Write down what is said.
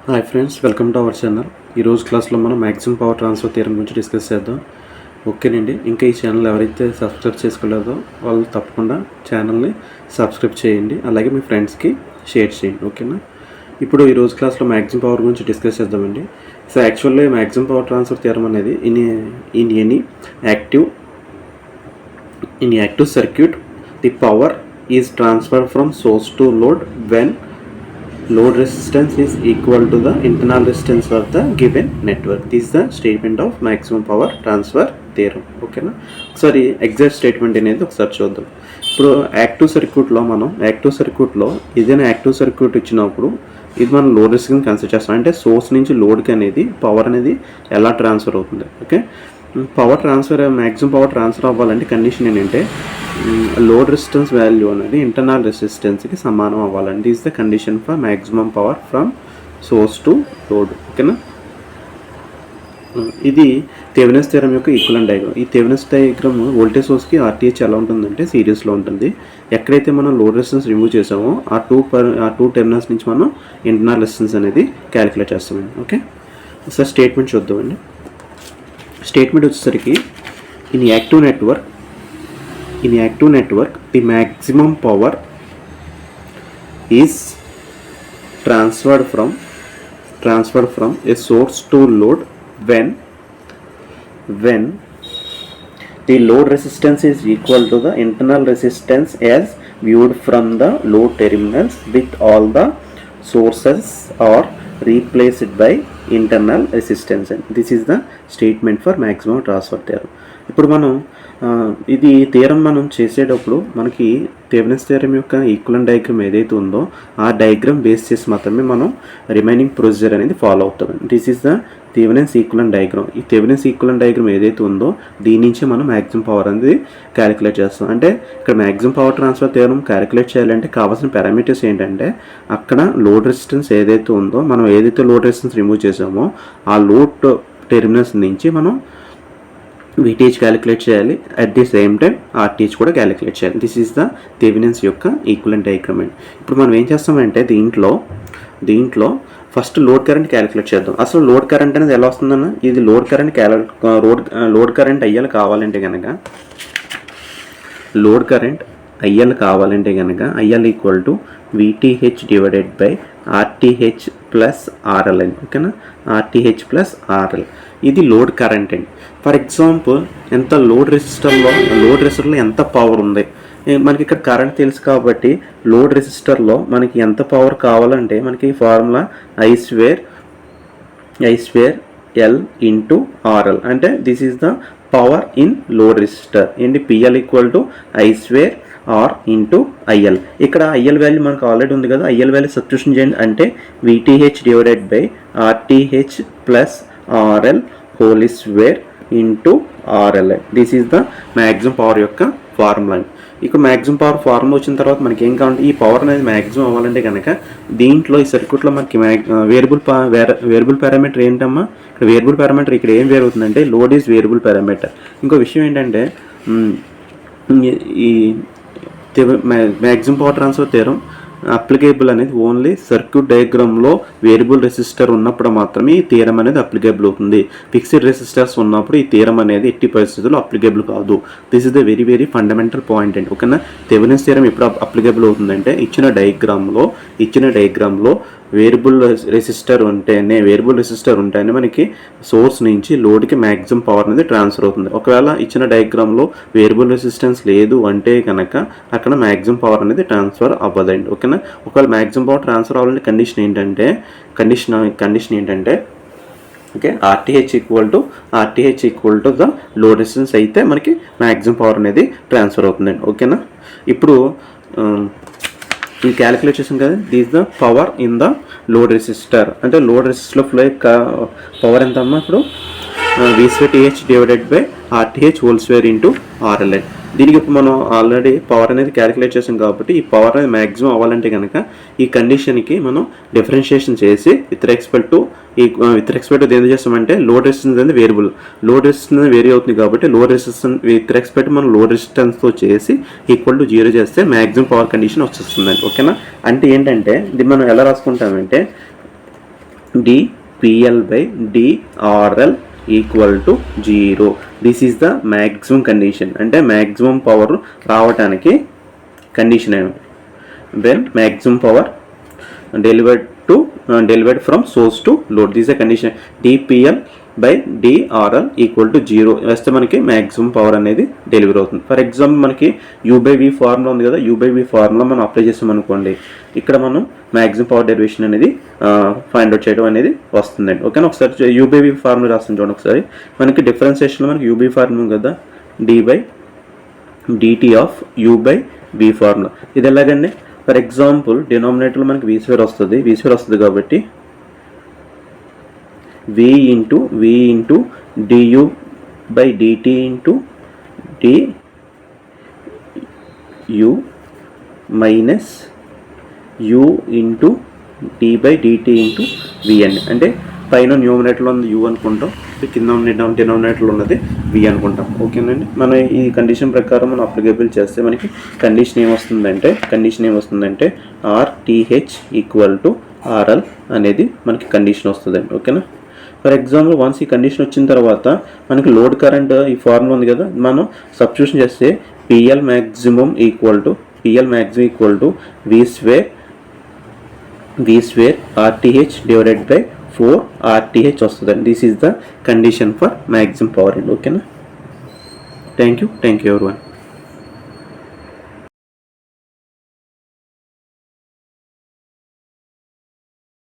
Hi friends, welcome to our channel. ఈరోజు క్లాస్లో మనం మ్యాక్సిమం పవర్ ట్రాన్స్ఫర్ థియరం గురించి డిస్కస్ చేద్దాం. ఓకేనండి. ఇంకా ఈ ఛానల్ ఎవరైతే సబ్స్క్రైబ్ చేసుకోలేదో వాళ్ళు తప్పకుండా ఛానల్ని సబ్స్క్రైబ్ చేయండి, అలాగే మీ ఫ్రెండ్స్కి షేర్ చేయండి. ఓకేనా. ఇప్పుడు ఈరోజు క్లాస్లో మ్యాక్సిమం పవర్ గురించి డిస్కస్ చేద్దామండి. So actually maximum power transfer theorem అనేది in any active circuit the power is transferred from source to load when load resistance is equal to the internal resistance of the given network. This is the statement of maximum power transfer theorem. ఓకేనా. ఒకసారి exact statement అనేది ఒకసారి చూద్దాం. ఇప్పుడు active సర్క్యూట్లో ఏదైనా active circuit ఇచ్చినప్పుడు ఇది మనం లోడ్ రెసిస్టెన్స్ కన్సిడర్ చేస్తాం. అంటే సోర్స్ నుంచి లోడ్కి అనేది పవర్ అనేది ఎలా ట్రాన్స్ఫర్ అవుతుంది. ఓకే. మ్యాక్సిమం పవర్ ట్రాన్స్ఫర్ అవ్వాలంటే కండిషన్ ఏంటంటే లోడ్ రెసిస్టెన్స్ వాల్యూ అనేది ఇంటర్నల్ రెసిస్టెన్స్కి సమానం అవ్వాలండి. This the condition for maximum power from source to load. ఓకేనా. ఇది థెవెనిన్స్ థియరం యొక్క ఈక్వలెంట్ డయాగ్రామ్. ఈ థెవెనిన్స్ డయాగ్రామ్ వోల్టేజ్ సోర్స్కి ఆర్టీహెచ్ ఎలా ఉంటుందంటే సిరీస్లో ఉంటుంది. ఎక్కడైతే మనం లోడ్ రెసిస్టెన్స్ రిమూవ్ చేసామో ఆ టూ టెర్మినల్స్ నుంచి మనం ఇంటర్నల్ రెసిస్టెన్స్ అనేది క్యాలిక్యులేట్ చేస్తామండి. ఓకే. ఒకసారి స్టేట్మెంట్ చూద్దామండి. స్టేట్మెంట్ వచ్చేసరికి in active network the maximum power is transferred from a source to load when the load resistance is equal to the internal resistance as viewed from the load terminals with all the sources are replaced by internal resistance. And this is the statement for maximum transfer theorem. ఇప్పుడు మనం ఇది theorem మనం చేసేటప్పుడు మనకి Thevenin's theorem యొక్క equivalent diagram ఏదైతే ఉందో ఆ డయాగ్రామ్ బేస్ చేసి మాత్రమే మనం రిమైనింగ్ ప్రొసీజర్ అనేది ఫాలో అవుతాం. This is the Thevenin's equivalent diagram. ఈ థెవెనిన్స్ ఈక్వలెంట్ డయాగ్రామ్ ఏదైతే ఉందో దీని నుంచి మనం మ్యాక్సిమం పవర్ అనేది క్యాలిక్యులేట్ చేస్తాం. అంటే ఇక్కడ maximum power transfer theorem calculate చేయాలంటే కావాల్సిన పారామీటర్స్ ఏంటంటే అక్కడ లోడ్ రెసిస్టెన్స్ ఏదైతే ఉందో మనం ఏదైతే లోడ్ రెసిస్టెన్స్ రిమూవ్ చేసామో ఆ లోడ్ టెర్మినల్స్ నుంచి మనం VTH క్యాలిక్యులేట్ చేయాలి. At the same time RTH కూడా క్యాలిక్యులేట్ చేయాలి. దిస్ ఈజ్ ద థెవెనిన్స్ యొక్క ఈక్వలెంట్ డయాగ్రామ్ అండి. ఇప్పుడు మనం ఏం చేస్తామంటే దీంట్లో ఫస్ట్ లోడ్ కరెంట్ క్యాలిక్యులేట్ చేద్దాం. అసలు లోడ్ కరెంట్ అనేది ఎలా వస్తుందన్న ఇది లోడ్ కరెంట్ అయ్యాలి కావాలంటే కనుక IL equal to VTH divided by RTH plus RL అండి. ఓకేనా. RTH ప్లస్ RL ఇది లోడ్ కరెంట్ అండి. ఫర్ ఎగ్జాంపుల్ లోడ్ రెసిస్టర్లో ఎంత పవర్ ఉంది మనకి ఇక్కడ కరెంట్ తెలుసు కాబట్టి లోడ్ రెసిస్టర్లో మనకి ఎంత పవర్ కావాలంటే మనకి formula I square L into RL. అంటే this is the power in load resistor. ఏంటి PL equal to I square R into IL. ఇక్కడ IL వాల్యూ మనకు ఆల్రెడీ ఉంది కదా, IL వాల్యూ సబ్స్టిట్యూషన్ చేయండి. అంటే VTH divided by RTH plus RL whole square into RL. This is the maximum power యొక్క formula. ఇక maximum power formula వచ్చిన తర్వాత మనకి ఏం కావాలంటే ఈ పవర్ అనేది మ్యాక్సిమం అవ్వాలంటే కనుక దీంట్లో ఈ సర్క్యూట్లో మనకి వేరియబుల్ పారామీటర్ ఏంటమ్మా, ఇక్కడ వేరియబుల్ పారామీటర్ ఇక్కడ ఏం వేరు అవుతుందంటే లోడ్ ఈజ్ వేరియబుల్ పారామీటర్. ఇంకో విషయం ఏంటంటే ఈ maximum power transfer theorem applicable అనేది ఓన్లీ సర్క్యూట్ డయాగ్రామ్లో వేరియబుల్ రెసిస్టర్ ఉన్నప్పుడు మాత్రమే ఈ థియరం అనేది అప్లికేబుల్ అవుతుంది. ఫిక్స్డ్ రెసిస్టర్స్ ఉన్నప్పుడు ఈ థియరం అనేది ఎట్టి పరిస్థితుల్లో అప్లికేబుల్ కాదు. This is the very very fundamental point అండి. ఓకేనా. థెవెనిన్స్ థియరం ఎప్పుడు అప్లికేబుల్ అవుతుందంటే ఇచ్చిన డయాగ్రామ్లో వేరియబుల్ రెసిస్టర్ ఉంటేనే మనకి సోర్స్ నుంచి లోడ్కి మ్యాక్సిమం పవర్ అనేది ట్రాన్స్ఫర్ అవుతుంది. ఒకవేళ ఇచ్చిన డయాగ్రామ్లో వేరియబుల్ రెసిస్టెన్స్ లేదు అంటే కనుక అక్కడ మ్యాక్సిమం పవర్ అనేది ట్రాన్స్ఫర్ అవ్వదండి. ఓకేనా. ఒకవేళ మ్యాక్సిమం పవర్ ట్రాన్స్ఫర్ అవ్వాలంటే కండిషన్ ఏంటంటే okay RTH equal to the load resistance అయితే మనకి మ్యాక్సిమం పవర్ అనేది ట్రాన్స్ఫర్ అవుతుందండి. ఓకేనా. ఇప్పుడు ఈ క్యాలిక్యులేట్ చేసాం కదా, this the power in the load resistor. అంటే లోడ్ రెసిస్టర్లో ఫ్లో యొక్క పవర్ ఎంత అమ్మా ఇప్పుడు VTH divided by RTH whole square into RL. దీనికి ఇప్పుడు మనం ఆల్రెడీ పవర్ అనేది క్యాలిక్యులేట్ చేసాం కాబట్టి ఈ పవర్ అనేది మ్యాక్సిమం అవ్వాలంటే కనుక ఈ కండిషన్కి మనం డిఫరెన్షియేషన్ చేసి విత్ రెస్పెక్ట్ టు ఏం చేస్తామంటే లోడ్ రెసిస్టెన్స్ అనేది లోడ్ రెసిస్టెన్స్ వేరీ అవుతుంది కాబట్టి లోడ్ రెసిస్టెన్స్ విత్ రెస్పెక్ట్ మనం లోడ్ రెసిస్టెన్స్తో చేసి ఈక్వల్ టు 0 చేస్తే మ్యాక్సిమం పవర్ కండిషన్ వచ్చేస్తుందండి. ఓకేనా. అంటే ఏంటంటే ఇది మనం ఎలా రాసుకుంటామంటే dPL by dRL equal to 0. This is the maximum condition. అంటే మ్యాక్సిమం పవర్ రావటానికి కండిషన్ ఏమి, when maximum power delivered from source to load. This is a condition. dPL by dRL equal to 0 వేస్తే మనకి మ్యాక్సిమం పవర్ అనేది delivery అవుతుంది. For example మనకి U/V formula ఉంది కదా, U/V ఫార్ములా మనం అప్లై చేస్తాం అనుకోండి, ఇక్కడ మనం మ్యాక్సిమం పవర్ డెరివేషన్ అనేది ఫైండ్ అవుట్ చేయడం అనేది వస్తుందండి. ఓకేనా, ఒకసారి U/V ఫార్ములా రాస్తాం చూడండి ఒకసారి. మనకి డిఫరెన్షియేషన్లో మనకి U/V ఫార్ములా కదా, d/dt ఆఫ్ U/V ఫార్ములా. ఇది ఎలాగండి, ఫర్ ఎగ్జాంపుల్ డినామినేటర్లో మనకి V² వస్తుంది కాబట్టి v into du by dt into du minus u into d by dt into vn. అంటే పైన న్యూమినేటర్లో ఉంది u అనుకుంటాం, కింద డినామినేటర్లో ఉన్నది v అనుకుంటాం. ఓకేనండి, మనం ఈ కండిషన్ ప్రకారం మనం అప్లికేబుల్ చేస్తే మనకి కండిషన్ ఏమొస్తుందంటే RTH ఈక్వల్ టు RL అనేది మనకి కండిషన్ వస్తుందండి. ఓకేనా, ఫర్ ఎగ్జాంపుల్ వన్స్ ఈ కండిషన్ వచ్చిన తర్వాత మనకి లోడ్ కరెంట్ ఈ ఫార్ములా ఉంది కదా, మనం సబ్స్టిట్యూషన్ చేస్తే PL maximum equal to V square RTH divided by 4 RTH వస్తుందండి. This is the condition for maximum power అండి. ఓకేనా, థ్యాంక్ యూ ఎవరీవన్.